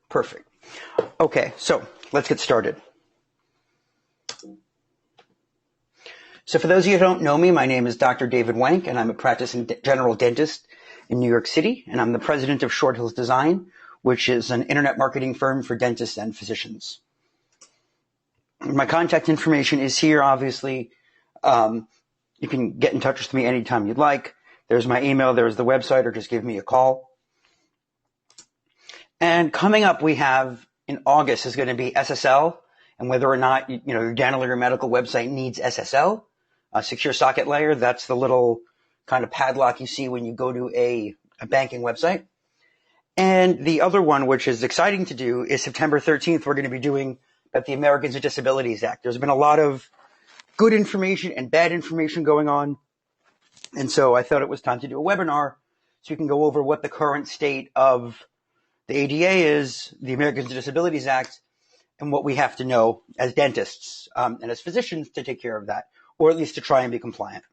Perfect. Okay, so let's get started. So for those of you who don't know me, my name is Dr. David Wank, and I'm a practicing general dentist in New York City, and I'm the president of Short Hills Design, which is an internet marketing firm for dentists and physicians. My contact information is here, obviously. You can get in touch with me anytime you'd like. There's my email, there's the website, or just give me a call. And coming up, we have in August is going to be SSL, and whether or not your dental or your medical website needs SSL, secure socket layer. That's the little kind of padlock you see when you go to a banking website. And the other one, which is exciting to do, is September 13th. We're going to be doing at the Americans with Disabilities Act. There's been a lot of good information and bad information going on. And so I thought it was time to do a webinar so we can go over what the current state of the ADA is, the Americans with Disabilities Act, and what we have to know as dentists and as physicians to take care of that, or at least to try and be compliant.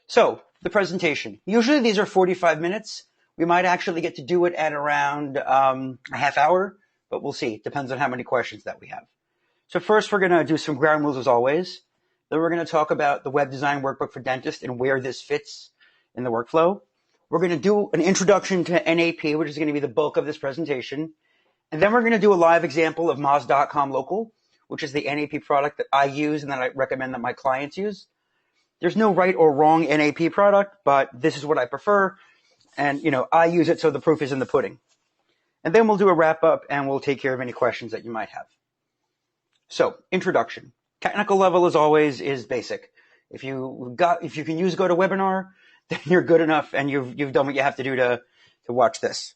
So the presentation. Usually these are 45 minutes. We might actually get to do it at around a half hour, but we'll see. It depends on how many questions that we have. So first, we're going to do some ground rules as always. Then we're going to talk about the web design workbook for dentists and where this fits in the workflow. We're going to do an introduction to NAP, which is going to be the bulk of this presentation. And then we're going to do a live example of Moz Local, which is the NAP product that I use and that I recommend that my clients use. There's no right or wrong NAP product, but this is what I prefer. And, I use it, so the proof is in the pudding. And then we'll do a wrap up and we'll take care of any questions that you might have. So, introduction. Technical level, as always, is basic. If you can use GoToWebinar, then you're good enough and you've done what you have to do to watch this.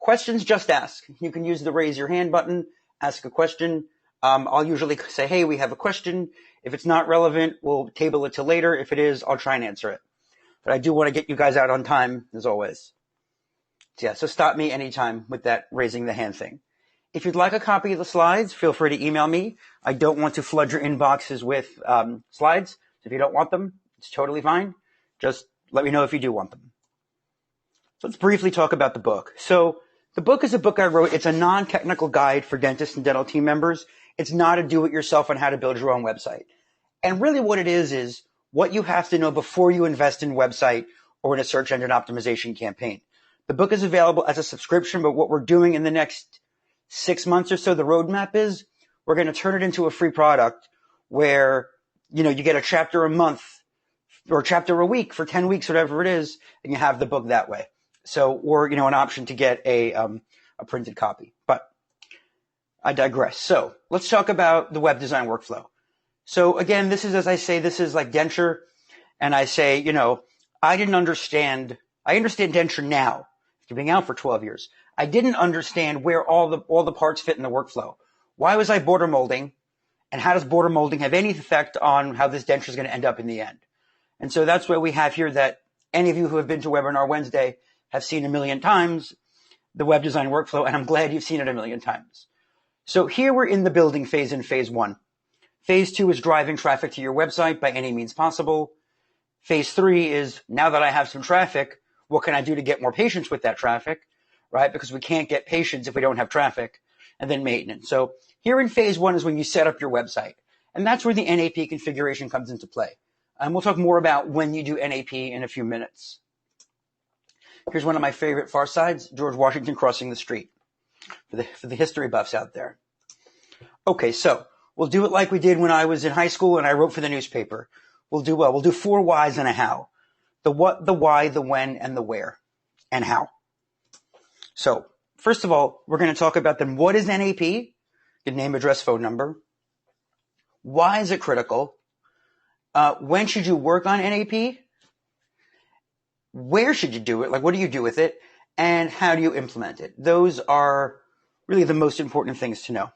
Questions, just ask. You can use the raise your hand button, ask a question. I'll usually say, hey, we have a question. If it's not relevant, we'll table it till later. If it is, I'll try and answer it. But I do want to get you guys out on time, as always. So stop me anytime with that raising the hand thing. If you'd like a copy of the slides, feel free to email me. I don't want to flood your inboxes with slides. So if you don't want them, it's totally fine. Just let me know if you do want them. So let's briefly talk about the book. So the book is a book I wrote. It's a non-technical guide for dentists and dental team members. It's not a do-it-yourself on how to build your own website. And really what it is what you have to know before you invest in a website or in a search engine optimization campaign. The book is available as a subscription, but what we're doing in the next 6 months or so, the roadmap is we're going to turn it into a free product where, you get a chapter a month or a chapter a week for 10 weeks, whatever it is, and you have the book that way. So, or, an option to get a printed copy. But I digress. So let's talk about the web design workflow. So again, this is, as I say, this is like denture. And I say, I understand denture now after being out for 12 years. I didn't understand where all the parts fit in the workflow. Why was I border molding? And how does border molding have any effect on how this denture is going to end up in the end? And so that's why we have here that any of you who have been to Webinar Wednesday have seen a million times the web design workflow, and I'm glad you've seen it a million times. So here we're in the building phase in phase 1. Phase 2 is driving traffic to your website by any means possible. Phase 3 is, now that I have some traffic, what can I do to get more patients with that traffic, right? Because we can't get patients if we don't have traffic. And then maintenance. So here in phase 1 is when you set up your website. And that's where the NAP configuration comes into play. And we'll talk more about when you do NAP in a few minutes. Here's one of my favorite Far Sides, George Washington crossing the street, for the history buffs out there. Okay, so we'll do it like we did when I was in high school and I wrote for the newspaper. We'll do 4 whys and a how. The what, the why, the when, and the where, and how. So first of all, we're going to talk about then what is NAP, your name, address, phone number. Why is it critical? When should you work on NAP? Where should you do it? Like, what do you do with it? And how do you implement it? Those are really the most important things to know.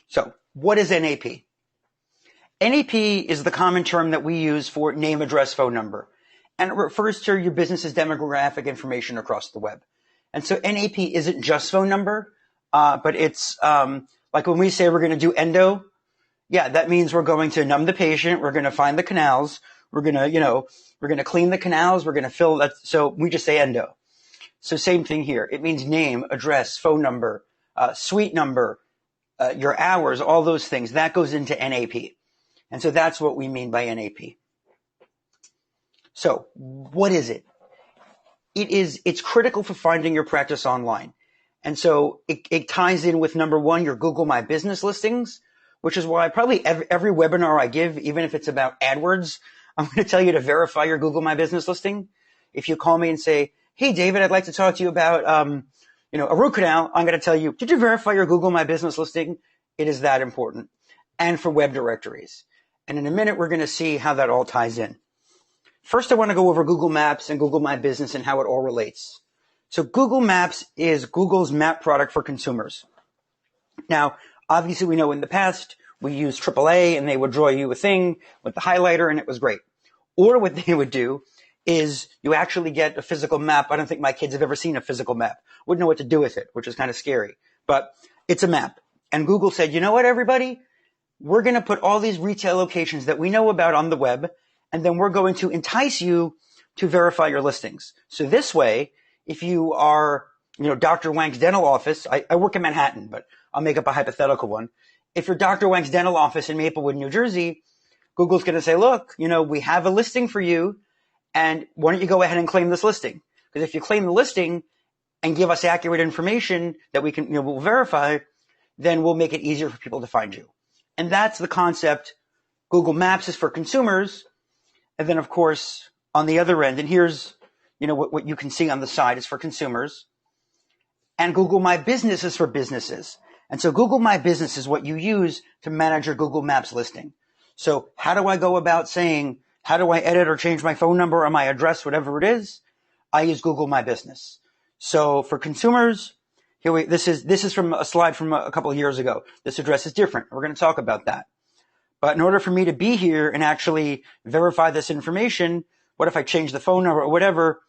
So, what is NAP? NAP is the common term that we use for name, address, phone number. And it refers to your business's demographic information across the web. And so NAP isn't just phone number, but it's like when we say we're going to do endo, yeah, that means we're going to numb the patient, we're going to find the canals, we're going to, we're going to clean the canals, we're going to fill that. So we just say endo. So same thing here. It means name, address, phone number, suite number, your hours, all those things. That goes into NAP. And so that's what we mean by NAP. So what is it? It's critical for finding your practice online. And so it ties in with number one, your Google My Business listings, which is why probably every webinar I give, even if it's about AdWords, I'm going to tell you to verify your Google My Business listing. If you call me and say, hey, David, I'd like to talk to you about, a root canal, I'm going to tell you, did you verify your Google My Business listing? It is that important. And for web directories. And in a minute, we're going to see how that all ties in. First, I want to go over Google Maps and Google My Business and how it all relates. So Google Maps is Google's map product for consumers. Now, obviously, we know in the past, we used AAA and they would draw you a thing with the highlighter and it was great. Or what they would do is you actually get a physical map. I don't think my kids have ever seen a physical map. Wouldn't know what to do with it, which is kind of scary. But it's a map. And Google said, you know what, everybody? We're going to put all these retail locations that we know about on the web, and then we're going to entice you to verify your listings. So this way, if you are, Dr. Wank's dental office, I work in Manhattan, but I'll make up a hypothetical one. If you're Dr. Wank's dental office in Maplewood, New Jersey, Google's going to say, look, we have a listing for you, and why don't you go ahead and claim this listing? Because if you claim the listing and give us accurate information that we can, we'll verify, then we'll make it easier for people to find you. And that's the concept. Google Maps is for consumers. And then, of course, on the other end, and here's, what you can see on the side is for consumers. And Google My Business is for businesses. And so Google My Business is what you use to manage your Google Maps listing. So how do I go about saying, how do I edit or change my phone number or my address, whatever it is? I use Google My Business. So for consumers, this is from a slide from a couple of years ago. This address is different. We're going to talk about that. But in order for me to be here and actually verify this information, what if I change the phone number or whatever?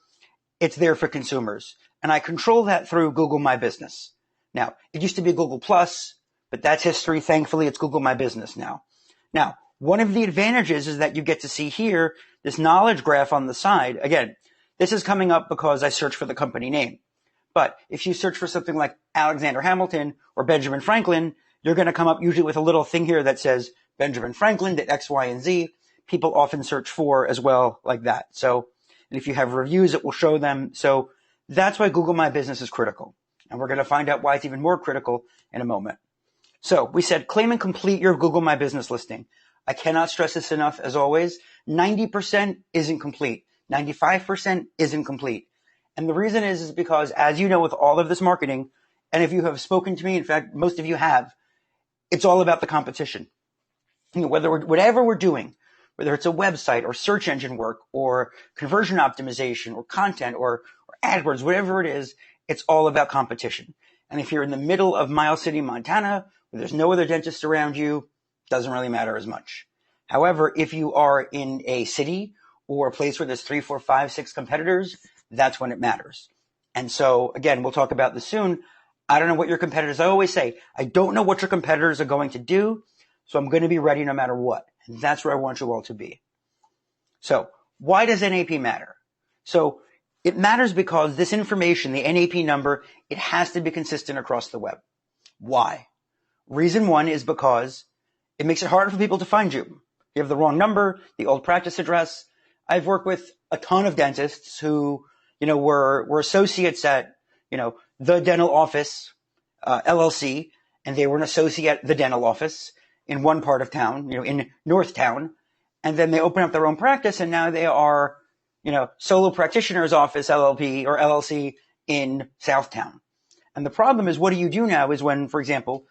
It's there for consumers. And I control that through Google My Business. Now, it used to be Google Plus, but that's history. Thankfully, it's Google My Business now. Now, one of the advantages is that you get to see here this knowledge graph on the side. Again, this is coming up because I search for the company name. But if you search for something like Alexander Hamilton or Benjamin Franklin, you're going to come up usually with a little thing here that says Benjamin Franklin did X, Y, and Z. People often search for as well like that. So, and if you have reviews, it will show them. So that's why Google My Business is critical. And we're going to find out why it's even more critical in a moment. So we said claim and complete your Google My Business listing. I cannot stress this enough, as always. 90% isn't complete. 95% isn't complete. And the reason is because, as you know, with all of this marketing, and if you have spoken to me, in fact, most of you have, it's all about the competition. Whatever we're doing, whether it's a website or search engine work or conversion optimization or content or AdWords, whatever it is, it's all about competition. And if you're in the middle of Miles City, Montana, where there's no other dentist around you, it doesn't really matter as much. However, if you are in a city or a place where there's 3, 4, 5, 6 competitors, that's when it matters. And so, again, we'll talk about this soon. I don't know what your competitors, I always say, I don't know what your competitors are going to do, so I'm going to be ready no matter what. And that's where I want you all to be. So why does NAP matter? So it matters because this information, the NAP number, it has to be consistent across the web. Why? Reason one is because it makes it harder for people to find you. You have the wrong number, the old practice address. I've worked with a ton of dentists who, were associates at, the dental office, LLC, and they were an associate at the dental office in one part of town, in North Town. And then they open up their own practice and now they are, solo practitioner's office, LLP or LLC in South Town. And the problem is, what do you do now is when, for example,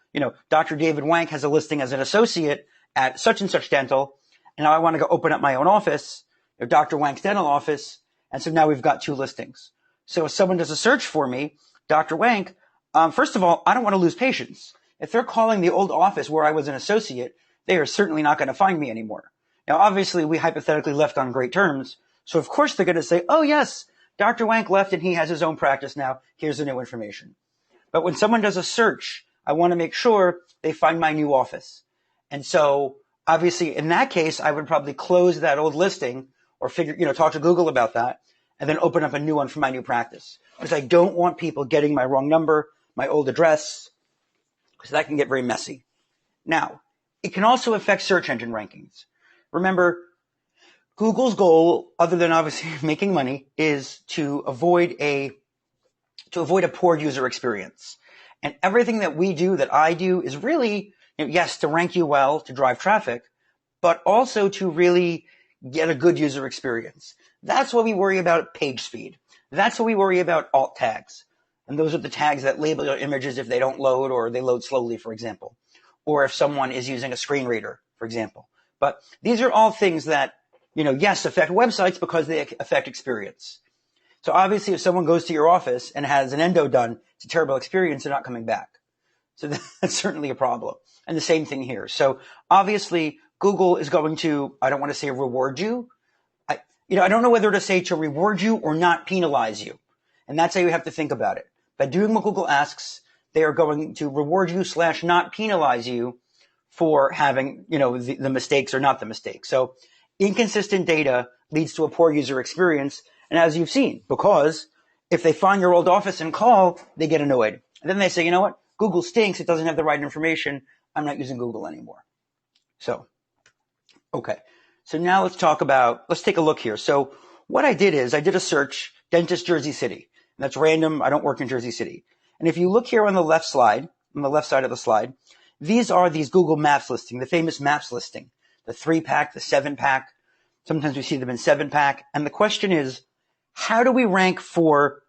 Dr. David Wank has a listing as an associate at such and such dental, and now I want to go open up my own office, Dr. Wank's dental office, and so now we've got 2 listings. So if someone does a search for me, Dr. Wank, first of all, I don't want to lose patients. If they're calling the old office where I was an associate, they are certainly not going to find me anymore. Now, obviously, we hypothetically left on great terms, so of course they're going to say, oh yes, Dr. Wank left and he has his own practice now. Here's the new information. But when someone does a search, I want to make sure they find my new office. And so obviously in that case, I would probably close that old listing or talk to Google about that. and then open up a new one for my new practice. Because I don't want people getting my wrong number, my old address, because that can get very messy. Now, it can also affect search engine rankings. Remember, Google's goal, other than obviously making money, is to avoid a poor user experience. And everything that we do, that I do, is really, yes, to rank you well, to drive traffic, but also to really get a good user experience. That's what we worry about page speed. That's what we worry about alt tags. And those are the tags that label your images if they don't load or they load slowly, for example. Or if someone is using a screen reader, for example. But these are all things that, yes, affect websites because they affect experience. So obviously if someone goes to your office and has an endo done, it's a terrible experience, they're not coming back. So that's certainly a problem. And the same thing here. So obviously Google is going to, I don't want to say reward you. I don't know whether to say to reward you or not penalize you. And that's how you have to think about it. By doing what Google asks, they are going to reward you / not penalize you for having, the mistakes or not the mistakes. So inconsistent data leads to a poor user experience. And as you've seen, because if they find your old office and call, they get annoyed. And then they say, you know what? Google stinks. It doesn't have the right information. I'm not using Google anymore. So, okay. So now let's take a look here. So what I did is I did a search, dentist Jersey City. And that's random. I don't work in Jersey City. And if you look here on the left side of the slide, these are these Google Maps listing, the famous Maps listing, the 3-pack, the 7-pack. Sometimes we see them in 7-pack. And the question is, how do we rank for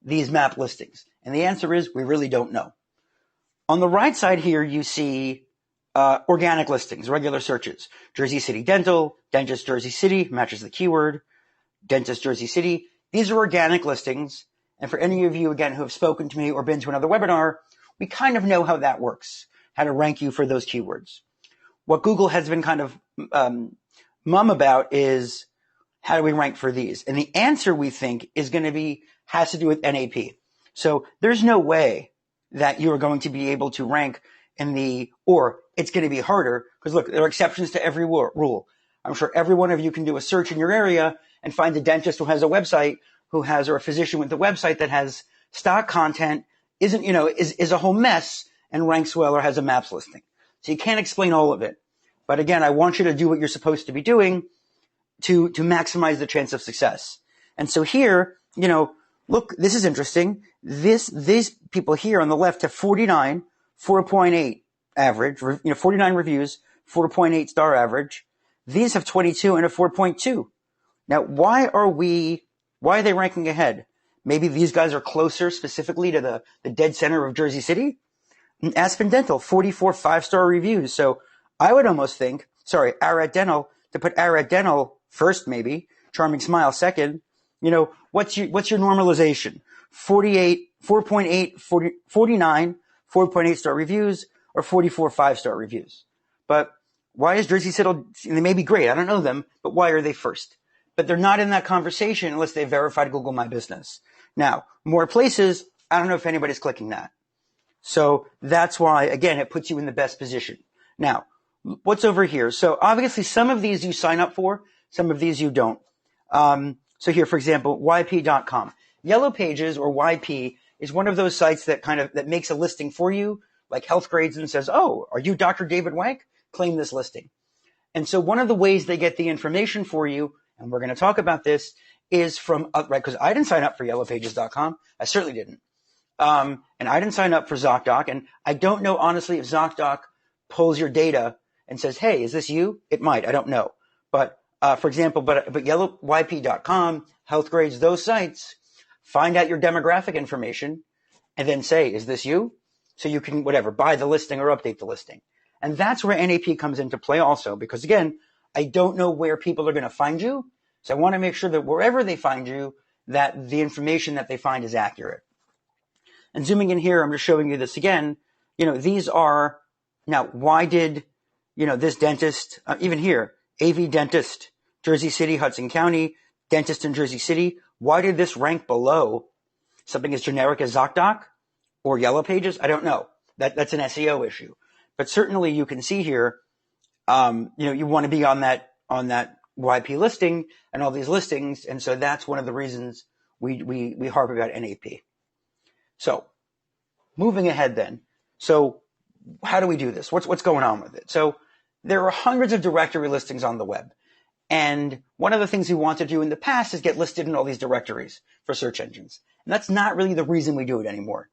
these map listings? And the answer is, we really don't know. On the right side here, you see organic listings, regular searches. Jersey City Dental, Dentist Jersey City, matches the keyword, Dentist Jersey City. These are organic listings. And for any of you, again, who have spoken to me or been to another webinar, we kind of know how that works, how to rank you for those keywords. What Google has been kind of mum about is, how do we rank for these? And the answer, we think, is going to has to do with NAP. So there's no way that you are going to be able to rank or it's going to be harder, because look, there are exceptions to every rule. I'm sure every one of you can do a search in your area and find a dentist who has a website or a physician with a website that has stock content, is a whole mess and ranks well or has a maps listing. So you can't explain all of it. But again, I want you to do what you're supposed to be doing to maximize the chance of success. And so here, look, this is interesting. These people here on the left have 49, 4.8 average, 49 reviews, 4.8 star average. These have 22 and a 4.2. Now, why are they ranking ahead? Maybe these guys are closer specifically to the dead center of Jersey City. Aspen Dental, 44 5-star reviews. So I would almost think, Arad Dental, to put Arad Dental first, maybe, Charming Smile second. What's your normalization? 48, 4.8, 49, 4.8 star reviews, or 44 5-star reviews. But why is Jersey City, they may be great, I don't know them, but why are they first? But they're not in that conversation unless they verified Google My Business. Now, more places, I don't know if anybody's clicking that. So that's why, again, it puts you in the best position. Now, what's over here? So obviously some of these you sign up for, some of these you don't. So here, for example, yp.com. Yellow Pages, or YP, is one of those sites that makes a listing for you, like Health Grades, and says, oh, are you Dr. David Wank? Claim this listing. And so one of the ways they get the information for you, and we're going to talk about this, is from, right, because I didn't sign up for yellowpages.com. I certainly didn't. And I didn't sign up for ZocDoc, and I don't know, honestly, if ZocDoc pulls your data and says, hey, is this you? It might. I don't know. But, for example, but yellowYP.com, Health Grades, those sites, find out your demographic information and then say, is this you? So you can, buy the listing or update the listing. And that's where NAP comes into play also, because again, I don't know where people are going to find you. So I want to make sure that wherever they find you, that the information that they find is accurate. And zooming in here, I'm just showing you this again. These are, now, why did, this dentist, even here, AV Dentist, Jersey City, Hudson County, Dentist in Jersey City, why did this rank below something as generic as ZocDoc or Yellow Pages? I don't know. That's an SEO issue. But certainly you can see here, you want to be on that YP listing and all these listings. And so that's one of the reasons we harp about NAP. So moving ahead then. So how do we do this? What's going on with it? So there are hundreds of directory listings on the web. And one of the things we want to do in the past is get listed in all these directories for search engines. And that's not really the reason we do it anymore.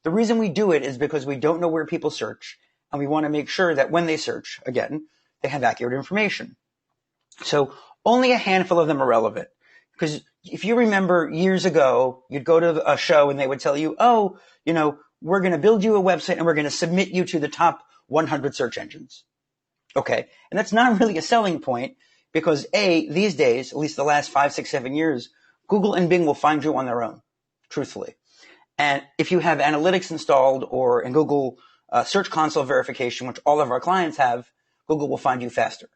The reason we do it is because we don't know where people search, and we want to make sure that when they search, again, they have accurate information. So only a handful of them are relevant. Because if you remember years ago, you'd go to a show and they would tell you, oh, we're going to build you a website and we're going to submit you to the top 100 search engines. Okay. And that's not really a selling point because these days, at least the last 5, 6, 7 years, Google and Bing will find you on their own, truthfully. And if you have analytics installed or in Google Search Console verification, which all of our clients have, Google will find you faster.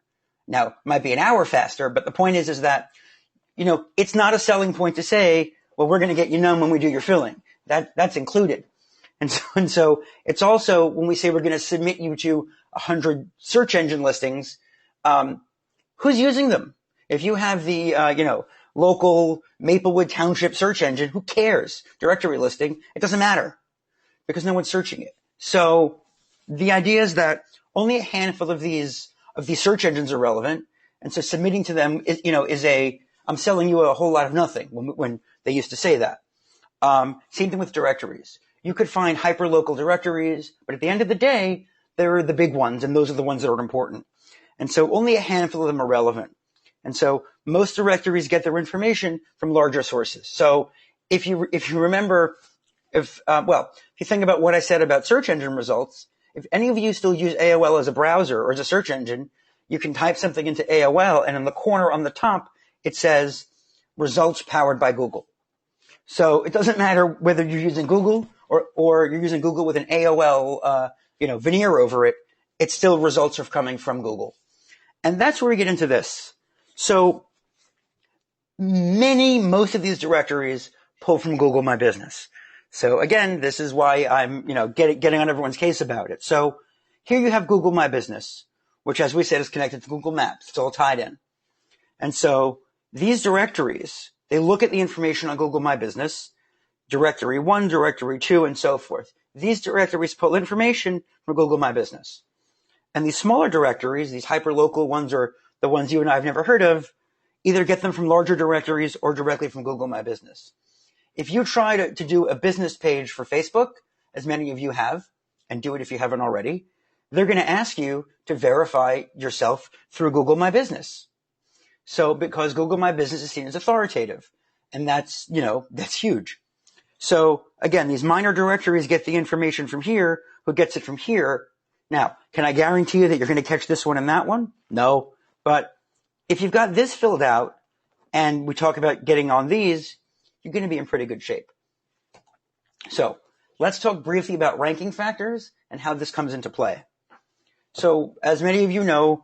Now, it might be an hour faster, but the point is that, it's not a selling point to say, well, we're going to get you known when we do your filling. That's included. And so it's also when we say we're going to submit you to 100 search engine listings, who's using them? If you have the, local Maplewood Township search engine, who cares? Directory listing, it doesn't matter because no one's searching it. So the idea is that only a handful of these search engines are relevant. And so submitting to them is I'm selling you a whole lot of nothing when they used to say that. Same thing with directories. You could find hyperlocal directories, but at the end of the day, they're the big ones, and those are the ones that are important. And so only a handful of them are relevant. And so most directories get their information from larger sources. So if you remember, if you think about what I said about search engine results, if any of you still use AOL as a browser or as a search engine, you can type something into AOL, and in the corner on the top, it says results powered by Google. So it doesn't matter whether you're using Google or you're using Google with an AOL, veneer over it. It's still results are coming from Google. And that's where we get into this. So most of these directories pull from Google My Business. So again, this is why I'm, getting on everyone's case about it. So here you have Google My Business, which, as we said, is connected to Google Maps. It's all tied in. And so these directories, they look at the information on Google My Business, directory 1, directory 2, and so forth. These directories pull information from Google My Business. And these smaller directories, these hyperlocal ones or the ones you and I have never heard of, either get them from larger directories or directly from Google My Business. If you try to do a business page for Facebook, as many of you have, and do it if you haven't already, they're going to ask you to verify yourself through Google My Business. So because Google My Business is seen as authoritative, and that's huge. So again, these minor directories get the information from here. Who gets it from here? Now, can I guarantee you that you're going to catch this one and that one? No. But if you've got this filled out and we talk about getting on these, you're going to be in pretty good shape. So let's talk briefly about ranking factors and how this comes into play. So as many of you know,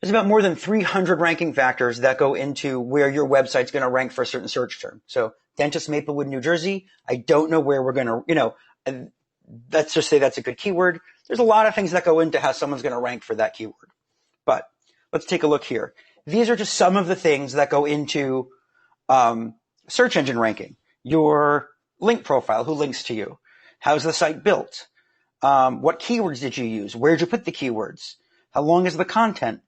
there's about more than 300 ranking factors that go into where your website's going to rank for a certain search term. So dentist Maplewood, New Jersey, I don't know where we're going to, let's just say that's a good keyword. There's a lot of things that go into how someone's going to rank for that keyword. But let's take a look here. These are just some of the things that go into search engine ranking. Your link profile, who links to you? How's the site built? What keywords did you use? Where did you put the keywords? How long is the content?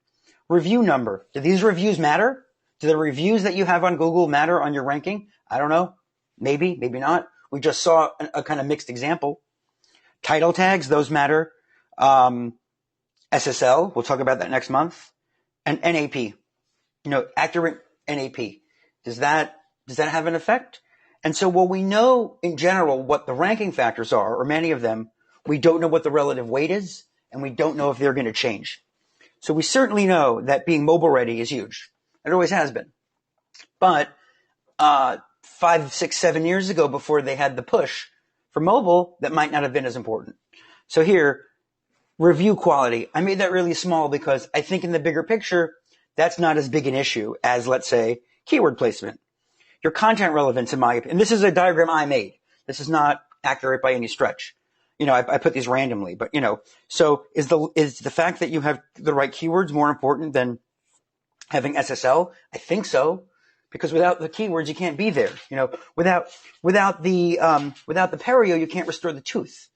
Review number. Do these reviews matter? Do the reviews that you have on Google matter on your ranking? I don't know. Maybe, maybe not. We just saw a kind of mixed example. Title tags, those matter. SSL, we'll talk about that next month. And NAP, accurate NAP. Does that have an effect? And so while we know in general what the ranking factors are, or many of them, we don't know what the relative weight is, and we don't know if they're going to change. So we certainly know that being mobile ready is huge. It always has been. But 5, 6, 7 years ago, before they had the push for mobile, that might not have been as important. So here, review quality. I made that really small because I think in the bigger picture, that's not as big an issue as, let's say, keyword placement. Your content relevance, in my opinion, and this is a diagram I made. This is not accurate by any stretch. I put these randomly, but so is the fact that you have the right keywords more important than having SSL? I think so, because without the keywords, you can't be there. Without the perio, you can't restore the tooth.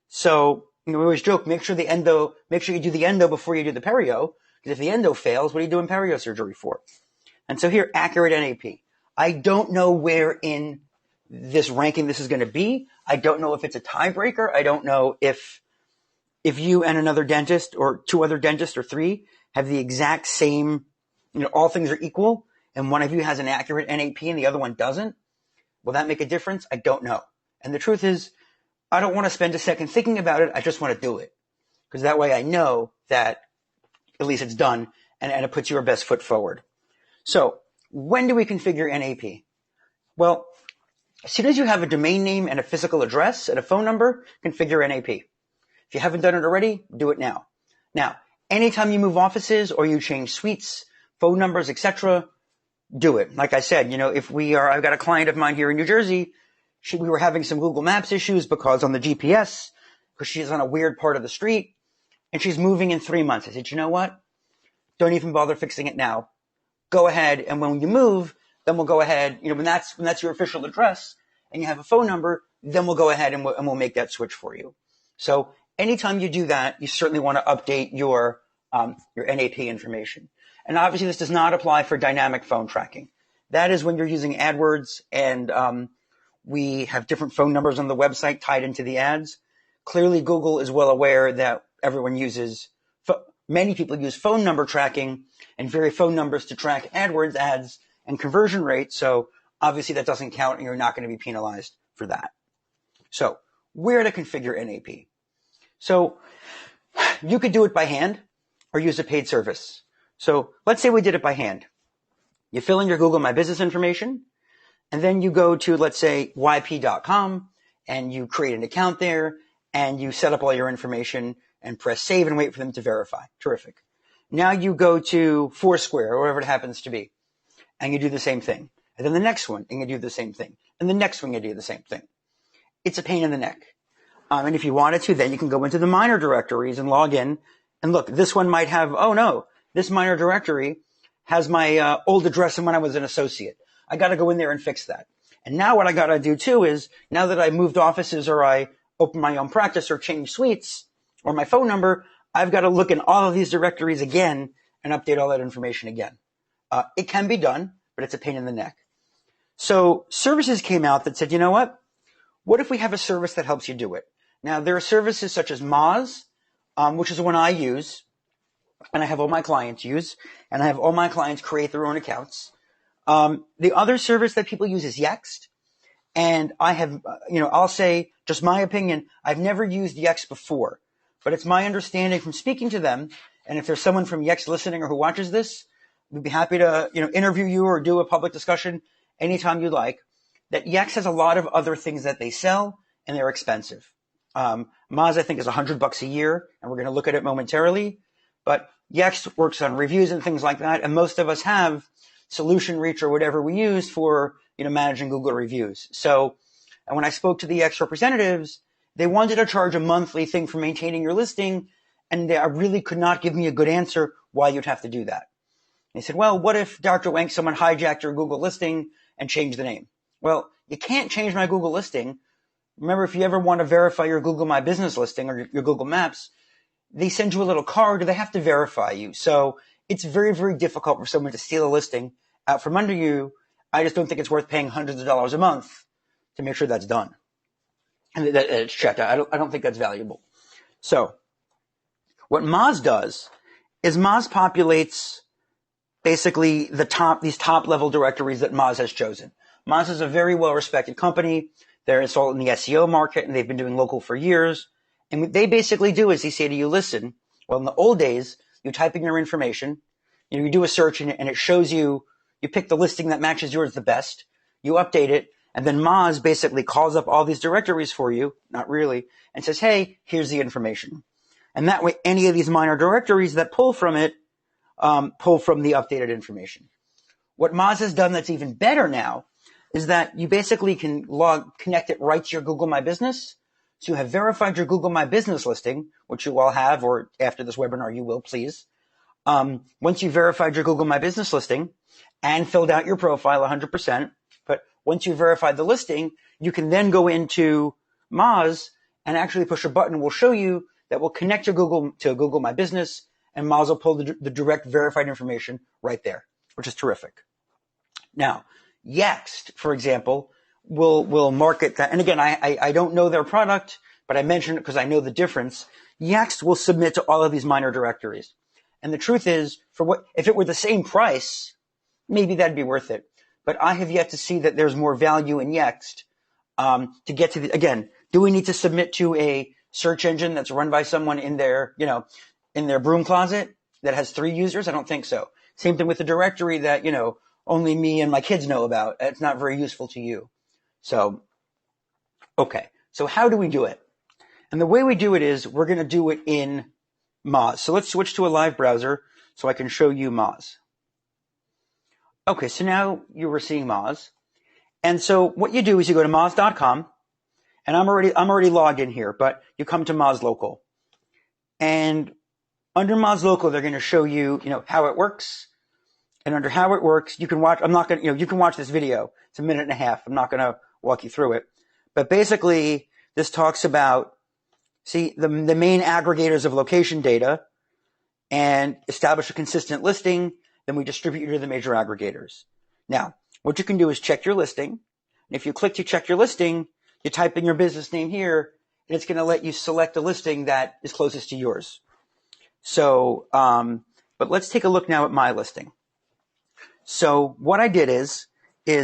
So, we always joke, make sure you do the endo before you do the perio, because if the endo fails, what are you doing perio surgery for? And so here, accurate NAP. I don't know where in this ranking this is going to be. I don't know if it's a tiebreaker. I don't know if you and another dentist or two other dentists or three have the exact same, all things are equal, and one of you has an accurate NAP and the other one doesn't. Will that make a difference? I don't know. And the truth is, I don't want to spend a second thinking about it. I just want to do it, because that way I know that at least it's done and it puts your best foot forward. So when do we configure NAP? Well, as soon as you have a domain name and a physical address and a phone number, configure NAP. If you haven't done it already, do it now. Now, anytime you move offices or you change suites, phone numbers, etc., do it. Like I said, I've got a client of mine here in New Jersey. We were having some Google Maps issues because on the GPS, because she's on a weird part of the street, and she's moving in 3 months. I said, you know what? Don't even bother fixing it now. Go ahead, and when you move, then we'll go ahead, when that's your official address and you have a phone number, then we'll go ahead and we'll make that switch for you. So anytime you do that, you certainly want to update your NAP information. And obviously this does not apply for dynamic phone tracking. That is when you're using AdWords and we have different phone numbers on the website tied into the ads. Clearly Google is well aware that many people use phone number tracking and vary phone numbers to track AdWords ads and conversion rate. So obviously that doesn't count and you're not going to be penalized for that. So where to configure NAP? So you could do it by hand or use a paid service. So let's say we did it by hand. You fill in your Google My Business information, and then you go to, let's say, yp.com, and you create an account there, and you set up all your information and press save and wait for them to verify. Terrific. Now you go to Foursquare, or whatever it happens to be, and you do the same thing. And then the next one, and you do the same thing. And the next one, you do the same thing. It's a pain in the neck. And if you wanted to, then you can go into the minor directories and log in. And look, this one might have, oh no, this minor directory has my old address and when I was an associate. I got to go in there and fix that. And now what I got to do too is, now that I moved offices or I opened my own practice or changed suites or my phone number, I've got to look in all of these directories again and update all that information again. It can be done, but it's a pain in the neck. So services came out that said, you know what? What if we have a service that helps you do it? Now, there are services such as Moz, which is the one I use, and I have all my clients use, and I have all my clients create their own accounts. The other service that people use is Yext, and I have, I'll say just my opinion, I've never used Yext before, but it's my understanding from speaking to them, and if there's someone from Yext listening or who watches this, we'd be happy to, interview you or do a public discussion anytime you'd like, that Yext has a lot of other things that they sell, and they're expensive. Moz, I think, is $100 a year, and we're going to look at it momentarily. But Yext works on reviews and things like that, and most of us have Solution Reach or whatever we use for, managing Google reviews. So, and when I spoke to the Yext representatives, they wanted to charge a monthly thing for maintaining your listing, and they really could not give me a good answer why you'd have to do that. And they said, well, what if, Dr. Wenk, someone hijacked your Google listing and changed the name? Well, you can't change my Google listing. Remember, if you ever want to verify your Google My Business listing or your Google Maps, they send you a little card. They have to verify you. So it's very, very difficult for someone to steal a listing out from under you. I just don't think it's worth paying hundreds of dollars a month to make sure that's done and that it's checked. I don't think that's valuable. So what Moz does is Moz populates basically these top level directories that Moz has chosen. Moz is a very well respected company. They're installed in the SEO market, and they've been doing local for years. And what they basically do is they say to you, listen, well, in the old days, you type in your information, you do a search, and it shows you pick the listing that matches yours the best, you update it, and then Moz basically calls up all these directories for you, not really, and says, hey, here's the information. And that way, any of these minor directories that pull from it, pull from the updated information. What Moz has done that's even better now is that you basically can connect it right to your Google My Business. So you have verified your Google My Business listing, which you all have, or after this webinar you will, please. Once you verified your Google My Business listing and filled out your profile 100%, but once you verified the listing, you can then go into Moz and actually push a button. We'll show you that will connect your Google to Google My Business, and Moz will pull the direct verified information right there, which is terrific. Now, Yext, for example, will market that. And again, I don't know their product, but I mentioned it because I know the difference. Yext will submit to all of these minor directories. And the truth is, if it were the same price, maybe that'd be worth it. But I have yet to see that there's more value in Yext to get to again, do we need to submit to a search engine that's run by someone in their broom closet that has 3 users? I don't think so. Same thing with the directory that, only me and my kids know about. It's not very useful to you. So, okay. So how do we do it? And the way we do it is we're going to do it in Moz. So let's switch to a live browser so I can show you Moz. Okay, so now you were seeing Moz. And so what you do is you go to moz.com, and I'm already logged in here, but you come to Moz Local. And under Moz Local, they're going to show you, how it works. And under how it works, you can watch, you can watch this video. It's a minute and a half. I'm not going to walk you through it. But basically, this talks about, the main aggregators of location data and establish a consistent listing. Then we distribute you to the major aggregators. Now, what you can do is check your listing. And if you click to check your listing, you type in your business name here, and it's going to let you select a listing that is closest to yours. So, but let's take a look now at my listing. So what I did is,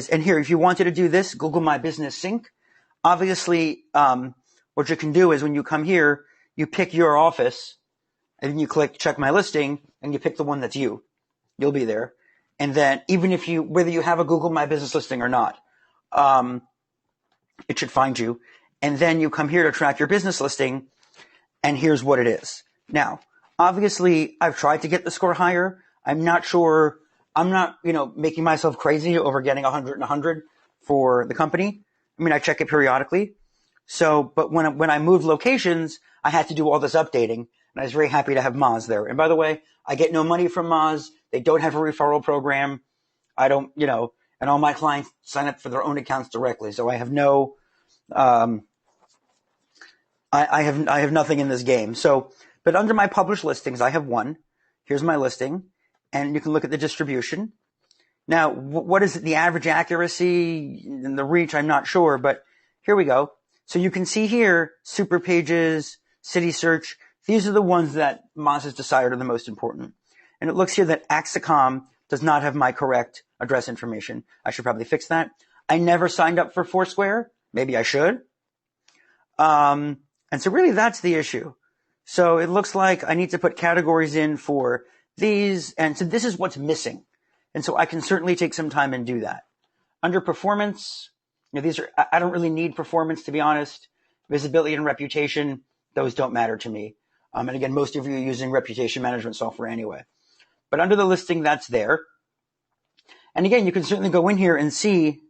and here, if you wanted to do this, Google My Business Sync, obviously, what you can do is when you come here, you pick your office, and then you click check my listing, and you pick the one that's you. You'll be there. And then even whether you have a Google My Business listing or not, it should find you. And then you come here to track your business listing, and here's what it is. Now, obviously, I've tried to get the score higher. I'm not sure. I'm not, making myself crazy over getting 100 and 100 for the company. I mean, I check it periodically. So, but when I moved locations, I had to do all this updating, and I was very happy to have Moz there. And by the way, I get no money from Moz. They don't have a referral program. I don't, and all my clients sign up for their own accounts directly. So I have no, I have nothing in this game. So, but under my published listings, I have one. Here's my listing, and you can look at the distribution. Now, what is the average accuracy and the reach? I'm not sure, but here we go. So you can see here, super pages, city search. These are the ones that Moz has decided are the most important. And it looks here that Axicom does not have my correct address information. I should probably fix that. I never signed up for Foursquare. Maybe I should. And so really that's the issue. So it looks like I need to put categories in for these. And so this is what's missing. And so I can certainly take some time and do that. Under performance, I don't really need performance, to be honest. Visibility and reputation, those don't matter to me. And again, most of you are using reputation management software anyway. But under the listing, that's there. And again, you can certainly go in here and see,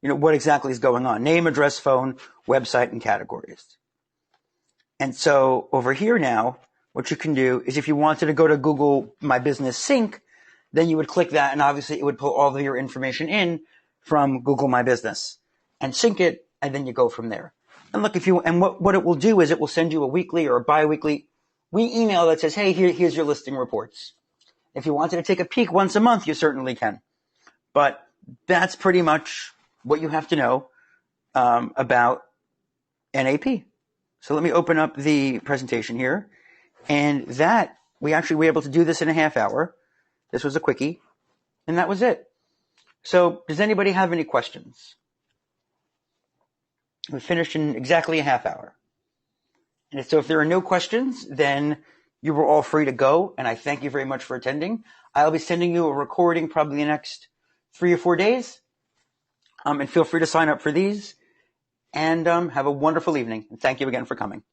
what exactly is going on. Name, address, phone, website, and categories. And so over here now, what you can do is if you wanted to go to Google My Business Sync, then you would click that, and obviously it would pull all of your information in from Google My Business and sync it, and then you go from there. And look, what it will do is it will send you a weekly or a bi-weekly email that says, hey, here's your listing reports. If you wanted to take a peek once a month, you certainly can. But that's pretty much what you have to know about NAP. So let me open up the presentation here. And that, we were able to do this in a half hour. This was a quickie. And that was it. So does anybody have any questions? We finished in exactly a half hour. And so if there are no questions, then you were all free to go. And I thank you very much for attending. I'll be sending you a recording probably the next 3 or 4 days. And feel free to sign up for these. And have a wonderful evening. And thank you again for coming.